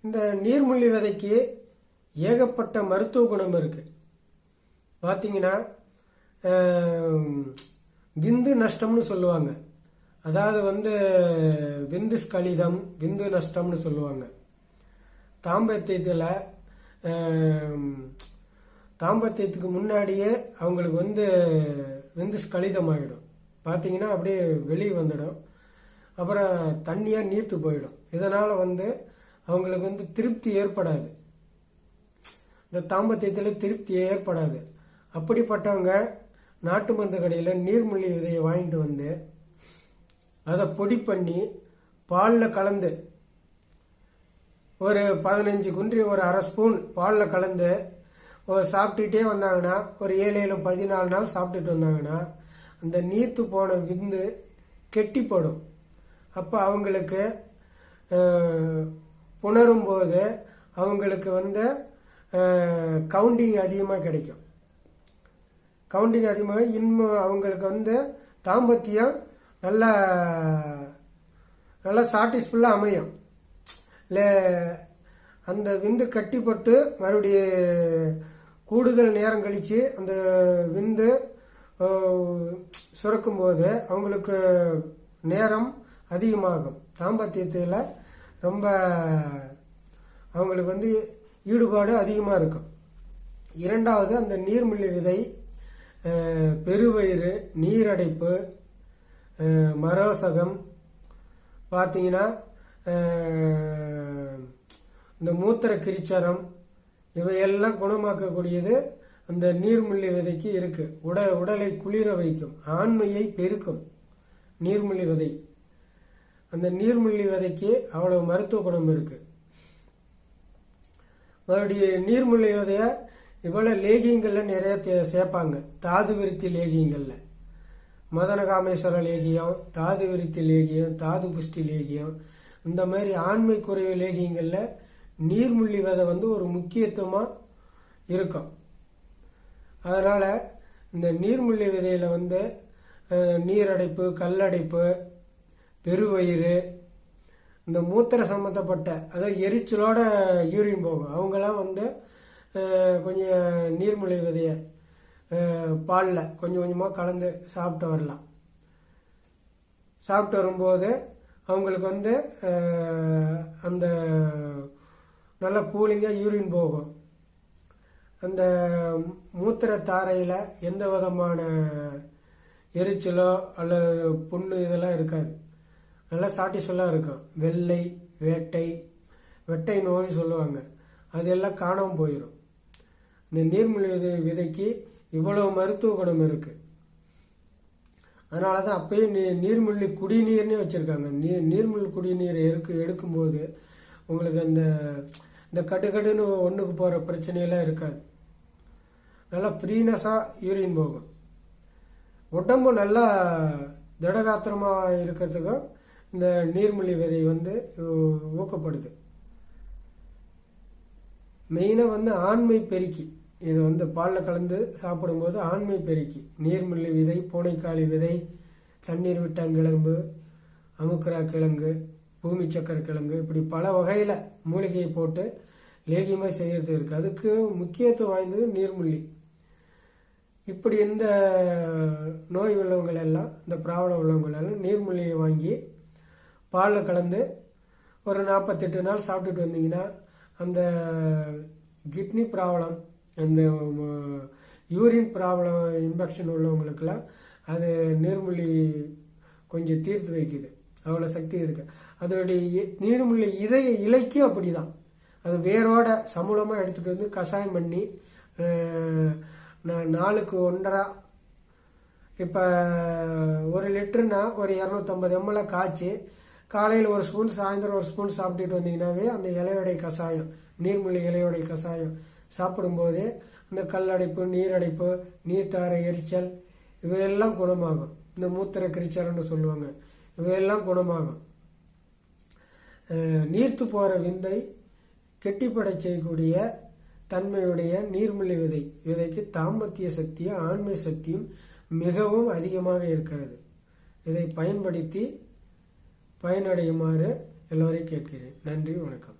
இந்த நீர்முள்ளி விதைக்கு ஏகப்பட்ட மருத்துவ குணம் இருக்கு. பார்த்தீங்கன்னா விந்து நஷ்டம்னு சொல்லுவாங்க. அதாவது விந்து ஸ்கலிதம், விந்து நஷ்டம்னு சொல்லுவாங்க. தாம்பத்தியத்துக்கு முன்னாடியே அவங்களுக்கு விந்து ஸ்கலிதம் ஆகிடும். பார்த்தீங்கன்னா அப்படியே வெளியே வந்துடும். அப்புறம் தண்ணியாக நீர்த்து போயிடும். இதனால் அவங்களுக்கு திருப்தி ஏற்படாது. இந்த தாம்பத்தியத்தில் திருப்தி ஏற்படாது. அப்படிப்பட்டவங்க நாட்டு மருந்து கடையில் நீர்முள்ளி விதையை வாங்கிட்டு அதை பொடி பண்ணி பாலில் கலந்து ஒரு 15 குன்றி ஒரு அரை ஸ்பூன் பாலில் கலந்து சாப்பிட்டுட்டே வந்தாங்கன்னா ஒரு 7-14 நாள் சாப்பிட்டுட்டு வந்தாங்கன்னா அந்த நீர்த்து போன விந்து கெட்டிப்படும். அப்போ அவங்களுக்கு புணரும் போது அவங்களுக்கு கவுண்டிங் அதிகமாக கிடைக்கும். கவுண்டிங் அதிகமாக இன்னும் அவங்களுக்கு தாம்பத்தியம் நல்லா சாட்டிஸ்ஃபுல்லாக அமையும். இல்லை அந்த விந்து கட்டிப்பட்டு மறுபடியும் கூடுதல் நேரம் கழித்து அந்த விந்து சுரக்கும்போது அவங்களுக்கு நேரம் அதிகமாகும். தாம்பத்தியத்தில் ரொம்ப அவங்களுக்கு ஈடுபாடு அதிகமாக இருக்கும். இரண்டாவது, அந்த நீர்முள்ளி விதை பெருவயிறு, நீரடைப்பு, மரோசகம், பார்த்தீங்கன்னா இந்த மூத்திர கிரிச்சரம் இவையெல்லாம் குணமாக்கக்கூடியது அந்த நீர்முள்ளி விதைக்கு இருக்கு. உடலை குளிர வைக்கும், ஆண்மையை பெருக்கும் நீர்முள்ளி விதை. அந்த நீர்முள்ளி விதைக்கு அவ்வளவு மருத்துவ குணம் இருக்கு. மறுபடியும் நீர்முள்ளி விதைய இவ்வளவு லேகியங்கள்ல நிறைய சேர்ப்பாங்க. தாது விருத்தி லேகியங்கள்ல மதன காமேஸ்வர லேகியம், தாது விருத்தி லேகியம், தாது புஷ்டி லேகியம், இந்த மாதிரி ஆண்மை குறைவு லேகியங்கள்ல நீர்முள்ளி விதை ஒரு முக்கியத்துவமா இருக்கும். அதனால இந்த நீர்முள்ளி விதையில நீரடைப்பு, கல்லடைப்பு, பெருவயிறு, இந்த மூத்திர சம்பந்தப்பட்ட அதாவது எரிச்சலோட யூரின் போகும் அவங்கெல்லாம் கொஞ்சம் நீர்முள்ளி விதைய பாலில் கொஞ்சம் கொஞ்சமாக கலந்து சாப்பிட்டு வரலாம். சாப்பிட்டு வரும்போது அவங்களுக்கு அந்த நல்ல கூலிங்காக யூரின் போகும். அந்த மூத்திர தாரையில் எந்த விதமான எரிச்சலோ அல்லது புண்ணு இதெல்லாம் இருக்காது. நல்லா சாட்டிஸ்ஃபுல்லாக இருக்கும். வெள்ளை, வெட்டை நோய் சொல்லுவாங்க, அதெல்லாம் காணாமல் போயிடும். இந்த நீர்முள்ளி விதைக்கு இவ்வளவு மருத்துவ குணம் இருக்கு. அதனால தான் அப்பயே நீர்முள்ளி குடிநீர்னே வச்சிருக்காங்க. நீர்முள்ளி குடிநீர் எடுக்கும்போது உங்களுக்கு இந்த கடுன்னு ஒன்றுக்கு போகிற பிரச்சனையெல்லாம் இருக்காது. நல்லா ஃப்ரீனஸாக யூரின் போகும். உடம்பு நல்லா திடகாத்திரமாக இருக்கிறதுக்கும் இந்த நீர்முள்ளி விதை ஊக்கப்படுது. மெயினாக ஆண்மை பெருக்கி. இது பாலில் கலந்து சாப்பிடும்போது ஆண்மை பெருக்கி. நீர்முள்ளி விதை, பூனைக்காளி விதை, தண்ணீர் விட்டாங்கிழங்கு, அமுக்கரா கிழங்கு, பூமி சக்கர கிழங்கு, இப்படி பல வகையில் மூலிகையை போட்டு லேகியமாக செய்கிறது இருக்குது. அதுக்கு முக்கியத்துவம் வாய்ந்தது நீர்முள்ளி. இப்படி இந்த நோய் உள்ளவங்கள் எல்லாம், இந்த ப்ராப்ளம் உள்ளவங்கள் எல்லாம் நீர்முள்ளியை வாங்கி பாலில் கலந்து ஒரு 48 நாள் சாப்பிட்டுட்டு வந்தீங்கன்னா அந்த கிட்னி ப்ராப்ளம், அந்த யூரின் ப்ராப்ளம், இன்ஃபெக்ஷன் உள்ளவங்களுக்கெல்லாம் அது நீர்முள்ளி கொஞ்சம் தீர்த்து வைக்குது. அவ்வளோ சக்தி இருக்கு. அதோடைய நீர்முள்ளி இலைக்கும் அப்படிதான். அது வேரோட சமூலமாக எடுத்துகிட்டு கஷாயம் பண்ணி நாளுக்கு 1.5, இப்போ 1 லிட்டருனா ஒரு 250 ml காய்ச்சி காலையில் 1 ஸ்பூன், சாயந்தரம் 1 ஸ்பூன் சாப்பிட்டுட்டு வந்தீங்கன்னாவே அந்த இலையோடைய கஷாயம், நீர்முள்ளி இலையோடைய கஷாயம் சாப்பிடும்போதே இந்த கல்லடைப்பு, நீரடைப்பு, நீர்த்தார எரிச்சல் இவையெல்லாம் குணமாகும். இந்த மூத்திர கிரிச்சல்னு சொல்லுவாங்க, இவையெல்லாம் குணமாகும். நீர்த்து போகிற விந்தை கெட்டிப்படை செய்யக்கூடிய தன்மையுடைய நீர்முள்ளி விதைக்கு தாம்பத்திய சக்தியும் ஆண்மை சக்தியும் மிகவும் அதிகமாக இருக்கிறது. இதை பயன்படுத்தி பயனடையுமாறு எல்லோரையும் கேட்கிறேன். நன்றி, வணக்கம்.